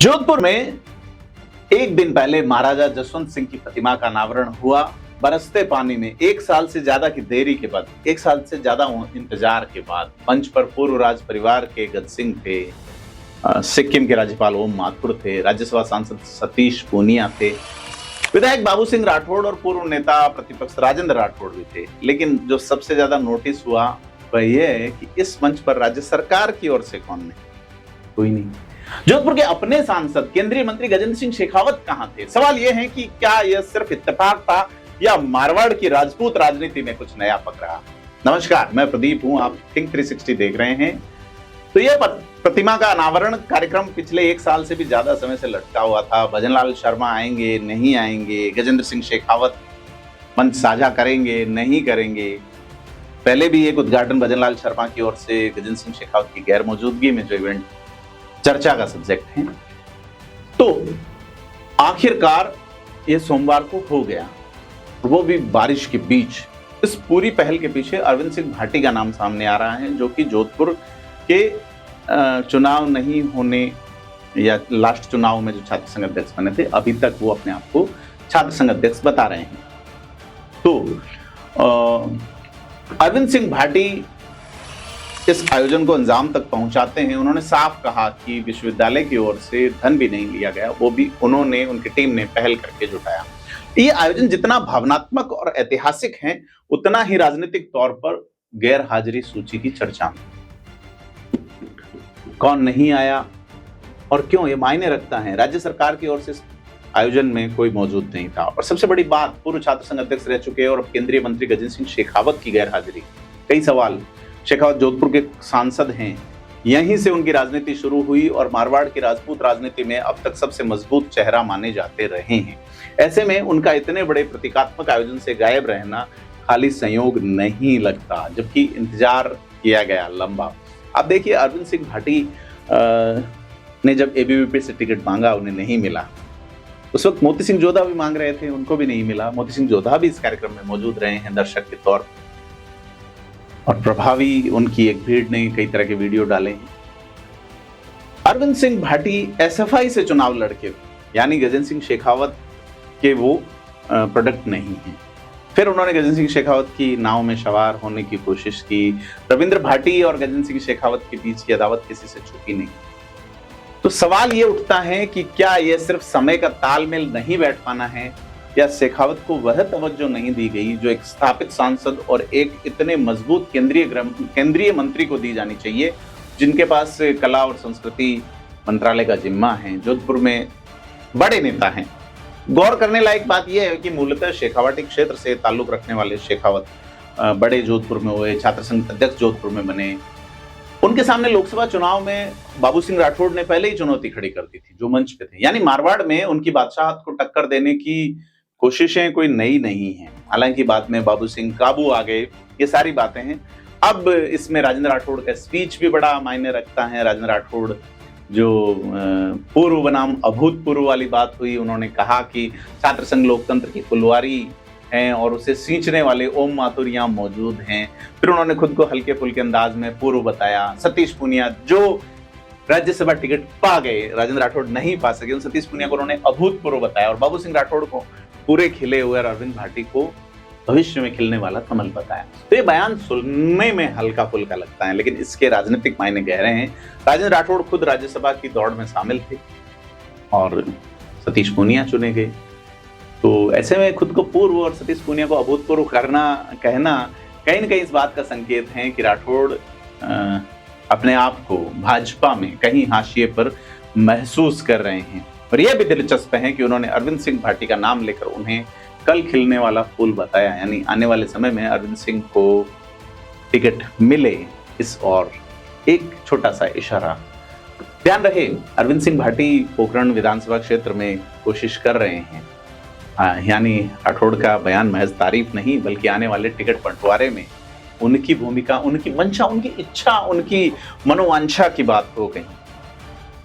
जोधपुर में एक दिन पहले महाराजा जसवंत सिंह की प्रतिमा का अनावरण हुआ। बरसते पानी में एक साल से ज्यादा की देरी के बाद, एक साल से ज्यादा इंतजार के बाद मंच पर पूर्व राज परिवार के गज सिंह थे, सिक्किम के राज्यपाल ओम माथुर थे, राज्यसभा सांसद सतीश पूनिया थे, विधायक बाबू सिंह राठौड़ और पूर्व नेता प्रतिपक्ष राजेंद्र राठौड़ भी थे। लेकिन जो सबसे ज्यादा नोटिस हुआ वह यह है कि इस मंच पर राज्य सरकार की ओर से कौन नहीं, कोई नहीं। जोधपुर के अपने सांसद केंद्रीय मंत्री गजेंद्र सिंह शेखावत कहां थे? सवाल यह है कि क्या यह सिर्फ इत्तेफाक था या मारवाड़ की राजपूत राजनीति में कुछ नया पक रहा? नमस्कार, मैं प्रदीप हूं, आप थिंक 360 देख रहे हैं। तो यह प्रतिमा का अनावरण कार्यक्रम पिछले एक साल से भी ज्यादा समय से लटका हुआ था। भजनलाल शर्मा आएंगे, नहीं आएंगे, गजेंद्र सिंह शेखावत मंच साझा करेंगे, नहीं करेंगे। पहले भी एक उद्घाटन भजनलाल शर्मा की ओर से गजेंद्र सिंह शेखावत की गैर मौजूदगी में जो इवेंट चर्चा का सब्जेक्ट है, तो आखिरकार यह सोमवार को हो गया, वो भी बारिश के बीच। इस पूरी पहल के पीछे अरविंद सिंह भाटी का नाम सामने आ रहा है, जो कि जोधपुर के चुनाव नहीं होने या लास्ट चुनाव में जो छात्र संघ अध्यक्ष बने थे, अभी तक वो अपने आप को छात्र संघ अध्यक्ष बता रहे हैं। तो अरविंद सिंह भाटी इस आयोजन को अंजाम तक पहुंचाते हैं। उन्होंने साफ कहा कि विश्वविद्यालय की ओर से धन भी नहीं लिया गया, वो भी उन्होंने, उनकी टीम ने पहल करके जुटाया। ये आयोजन जितना भावनात्मक और ऐतिहासिक है, उतना ही राजनीतिक तौर पर गैर हाजिरी सूची की चर्चा में। कौन नहीं आया और क्यों, ये मायने रखता है। राज्य सरकार की ओर से आयोजन में कोई मौजूद नहीं था, और सबसे बड़ी बात, पूर्व छात्र संघ अध्यक्ष रह चुके और केंद्रीय मंत्री गजेंद्र सिंह शेखावत की गैर हाजिरी। कई सवाल। शेखावत जोधपुर के सांसद हैं, यहीं से उनकी राजनीति शुरू हुई और मारवाड़ की राजपूत राजनीति में अब तक सबसे मजबूत चेहरा माने जाते रहे हैं। ऐसे में उनका इतने बड़े प्रतीकात्मक आयोजन से गायब रहना खाली संयोग नहीं लगता, जबकि इंतजार किया गया लंबा। अब देखिए, अरविंद सिंह भाटी ने जब एबीवीपी से टिकट मांगा, उन्हें नहीं मिला। उस वक्त मोती सिंह जोधा भी मांग रहे थे, उनको भी नहीं मिला। मोती सिंह जोधा भी इस कार्यक्रम में मौजूद रहे हैं दर्शक के तौर पर, और प्रभावी उनकी एक भीड़ ने कई तरह के वीडियो डाले हैं। अरविंद सिंह भाटी एसएफआई से चुनाव लड़के, यानी गजेंद्र सिंह शेखावत के वो प्रोडक्ट नहीं है। फिर उन्होंने गजेंद्र सिंह शेखावत की नाव में सवार होने की कोशिश की। रविंद्र भाटी और गजेंद्र सिंह शेखावत के बीच की अदावत किसी से छुपी नहीं। तो सवाल ये उठता है कि क्या यह सिर्फ समय का तालमेल नहीं बैठ पाना है, या शेखावत को वह तवज्जो नहीं दी गई जो एक स्थापित सांसद और एक इतने मजबूत केंद्रीय मंत्री को दी जानी चाहिए, जिनके पास कला और संस्कृति मंत्रालय का जिम्मा है, जोधपुर में बड़े नेता हैं। गौर करने लायक बात यह है कि मूलतः शेखावाटी क्षेत्र से ताल्लुक रखने वाले शेखावत बड़े जोधपुर में हुए, छात्र संघ अध्यक्ष जोधपुर में बने। उनके सामने लोकसभा चुनाव में बाबू सिंह राठौड़ ने पहले ही चुनौती खड़ी कर दी थी, जो मंच पे थे। यानी मारवाड़ में उनकी बादशाहत को टक्कर देने की कोशिशें कोई नई नहीं है। हालांकि बाद में बाबू सिंह काबू आ गए, ये सारी बातें हैं। अब इसमें राजेंद्र राठौड़ का स्पीच भी बड़ा मायने रखता है। राजेंद्र राठौड़ जो पूर्व बनाम अभूतपूर्व वाली बात हुई, उन्होंने कहा कि छात्र संघ लोकतंत्र की फुलवारी है और उसे सींचने वाले ओम माथुर यहाँ मौजूद हैं। फिर उन्होंने खुद को हल्के फुल्के अंदाज में पूर्व बताया। सतीश पूनिया जो राज्यसभा टिकट पा गए, राजेंद्र राठौड़ नहीं पा सके, उन सतीश पूनिया को उन्होंने अभूतपूर्व बताया, और बाबू सिंह राठौड़ को पूरे खिले हुए और अरविंद भाटी को भविष्य में खिलने वाला कमल बताया। तो ये बयान सुनने में हल्का फुल्का लगता है, लेकिन इसके राजनीतिक मायने गहरे हैं। राजेंद्र राठौड़ खुद राज्यसभा की दौड़ में शामिल थे और सतीश पूनिया चुने गए। तो ऐसे में खुद को पूर्व और सतीश पूनिया को अभूतपूर्व कहना कहीं न कहीं इस बात का संकेत है कि राठौड़ अपने आप को भाजपा में कहीं हाशिए पर महसूस कर रहे हैं। और यह भी दिलचस्प है कि उन्होंने अरविंद सिंह भाटी का नाम लेकर उन्हें कल खिलने वाला फूल बताया, यानी आने वाले समय में अरविंद सिंह को टिकट मिले, इस और एक छोटा सा इशारा। ध्यान रहे, अरविंद सिंह भाटी पोखरण विधानसभा क्षेत्र में कोशिश कर रहे हैं। यानी राठौड़ का बयान महज तारीफ नहीं, बल्कि आने वाले टिकट बंटवारे में उनकी भूमिका, उनकी मंशा, उनकी इच्छा, उनकी मनोवांछा की बात हो गई।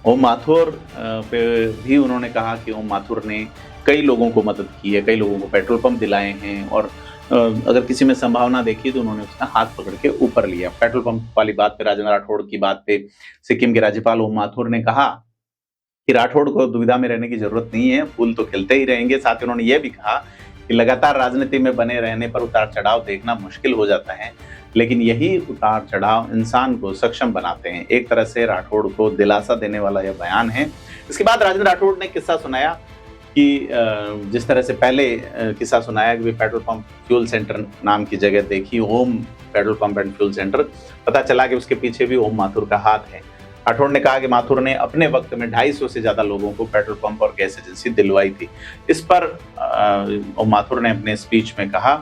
ओम माथुर पे भी उन्होंने कहा कि ओम माथुर ने कई लोगों को मदद की है, कई लोगों को पेट्रोल पंप दिलाए हैं, और अगर किसी में संभावना देखी तो उन्होंने उसका हाथ पकड़ के ऊपर लिया। पेट्रोल पंप वाली बात पे, राजेंद्र राठौड़ की बात पे सिक्किम के राज्यपाल ओम माथुर ने कहा कि राठौड़ को दुविधा में रहने की जरूरत नहीं है, फूल तो खिलते ही रहेंगे। साथ ही उन्होंने ये भी कहा कि लगातार राजनीति में बने रहने पर उतार चढ़ाव देखना मुश्किल हो जाता है, लेकिन यही उतार चढ़ाव इंसान को सक्षम बनाते हैं। एक तरह से राठौड़ को दिलासा देने वाला यह बयान है। इसके बाद राजेंद्र राठौड़ ने किस्सा सुनाया कि जिस तरह से पहले किस्सा सुनाया कि पेट्रोल पंप फ्यूल सेंटर नाम की जगह देखी, Om petrol pump and fuel centre, पता चला कि उसके पीछे भी ओम माथुर का हाथ है। राठौड़ ने कहा कि माथुर ने अपने वक्त में 250 से ज्यादा लोगों को पेट्रोल पंप और गैस एजेंसी दिलवाई थी। इस पर ओम माथुर ने अपने स्पीच में कहा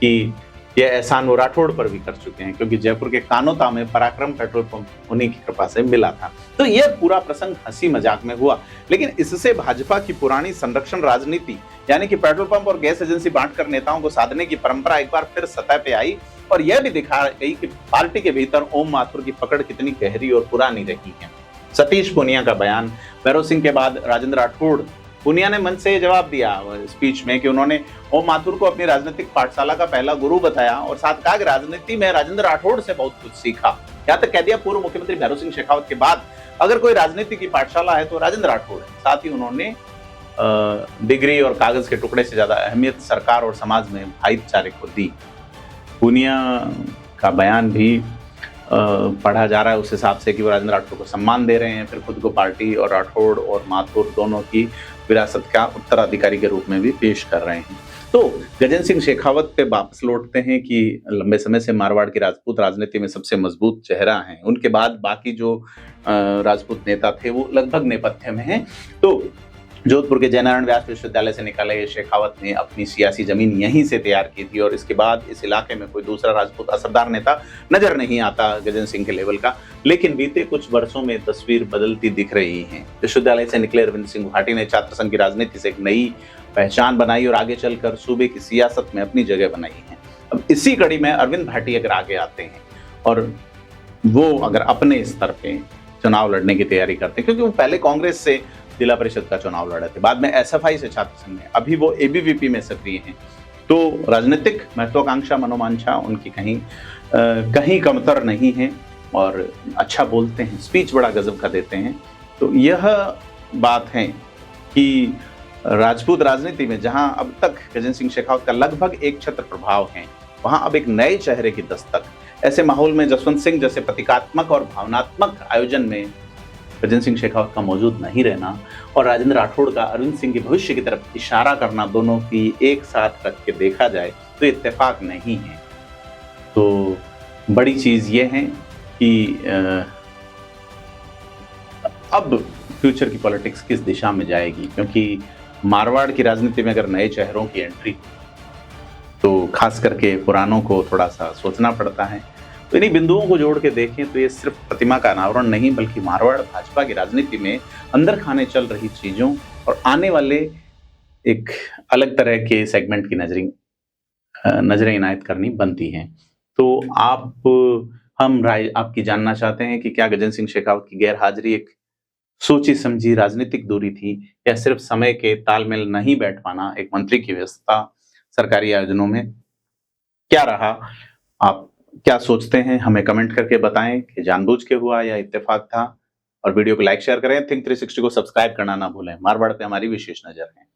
कि यह एहसान वो राठौड़ पर भी कर चुके हैं, क्योंकि जयपुर के कानोता में पराक्रम पेट्रोल पंप उन्हीं की कृपा से मिला था। तो यह पूरा प्रसंग हंसी मजाक में हुआ, लेकिन इससे भाजपा की पुरानी संरक्षण राजनीति यानी कि पेट्रोल पंप और गैस एजेंसी बांटकर नेताओं को साधने की परंपरा एक बार फिर सतह पे आई और यह भी दिखा गई कि पार्टी के भीतर ओम माथुर की पकड़ कितनी गहरी और पुरानी रही है। सतीश पूनिया का बयान, भैरव सिंह के बाद राजेंद्र राठौड़, पूनिया ने मंच से जवाब दिया स्पीच में कि उन्होंने ओम माथुर को अपनी राजनीतिक पाठशाला का पहला गुरु बताया और साथ कहा कि राजनीति में राजेंद्र राठौड़ से बहुत कुछ सीखा। यहाँ तक कह दिया पूर्व मुख्यमंत्री भैरव सिंह शेखावत के बाद अगर कोई राजनीति की पाठशाला है तो राजेंद्र राठौड़ है। साथ ही उन्होंने डिग्री और कागज के टुकड़े से ज्यादा अहमियत सरकार और समाज में भाईचारे को दी। पूनिया का बयान भी पढ़ा जा रहा है उस हिसाब से कि वो राजेंद्र राठौड़ को सम्मान दे रहे हैं, फिर खुद को पार्टी और राठौड़ और माथुर दोनों की विरासत का उत्तराधिकारी के रूप में भी पेश कर रहे हैं। तो गजेंद्र सिंह शेखावत पे वापस लौटते हैं कि लंबे समय से मारवाड़ की राजपूत राजनीति में सबसे मजबूत चेहरा हैं। उनके बाद बाकी जो राजपूत नेता थे वो लगभग नेपथ्य में हैं। तो जोधपुर के जयनारायण व्यास विश्वविद्यालय से निकाले गए शेखावत ने अपनी सियासी जमीन यहीं से तैयार की थी और इसके बाद इस इलाके में कोई दूसरा राजपूत असरदार नेता नजर नहीं आता गजेंद्र सिंह के लेवल का। लेकिन बीते कुछ वर्षों में तस्वीर बदलती दिख रही है। विश्वविद्यालय से निकले अरविंद सिंह भाटी ने छात्र संघ की राजनीति से एक नई पहचान बनाई और आगे चलकर सूबे की सियासत में अपनी जगह बनाई है। अब इसी कड़ी में अरविंद भाटी अगर आगे आते हैं और वो अगर अपने स्तर पे चुनाव लड़ने की तैयारी करते हैं, क्योंकि वो पहले कांग्रेस से जिला परिषद का चुनाव लड़े थे, बाद में एसएफआई से छात्र संघ में, अभी वो एबीवीपी में सक्रिय हैं, तो राजनीतिक महत्वाकांक्षा मनोवांछा उनकी कहीं कमतर नहीं है और अच्छा बोलते हैं, स्पीच बड़ा गजब का देते हैं। तो यह बात है कि राजपूत राजनीति में जहां अब तक गजेंद्र सिंह शेखावत का लगभग एक छत्र प्रभाव है, वहां अब एक नए चेहरे की दस्तक। ऐसे माहौल में जसवंत सिंह जैसे प्रतीकात्मक और भावनात्मक आयोजन में गजेंद्र सिंह शेखावत का मौजूद नहीं रहना और राजेंद्र राठौड़ का अरविंद सिंह के भविष्य की तरफ इशारा करना, दोनों की एक साथ रख के देखा जाए तो इत्तेफाक नहीं है। तो बड़ी चीज ये है कि अब फ्यूचर की पॉलिटिक्स किस दिशा में जाएगी, क्योंकि मारवाड़ की राजनीति में अगर नए चेहरों की एंट्री तो खास करके पुरानों को थोड़ा सा सोचना पड़ता है। तो इन्हीं बिंदुओं को जोड़ के देखें तो ये सिर्फ प्रतिमा का अनावरण नहीं, बल्कि मारवाड़ भाजपा की राजनीति में अंदर खाने चल रही चीजों और आने वाले एक अलग तरह के सेगमेंट की नजरें इनायत करनी बनती हैं। तो हम राय आपकी जानना चाहते हैं कि क्या गजेंद्र सिंह शेखावत की गैर हाजिरी एक सोची समझी राजनीतिक दूरी थी या सिर्फ समय के तालमेल नहीं बैठ पाना एक मंत्री की व्यवस्था सरकारी आयोजनों में क्या रहा? आप क्या सोचते हैं, हमें कमेंट करके बताएं कि जानबूझ के हुआ या इत्तेफाक था। और वीडियो को लाइक शेयर करें, थिंक 360 को सब्सक्राइब करना ना भूलें। मारवाड़ पे हमारी विशेष नजर है।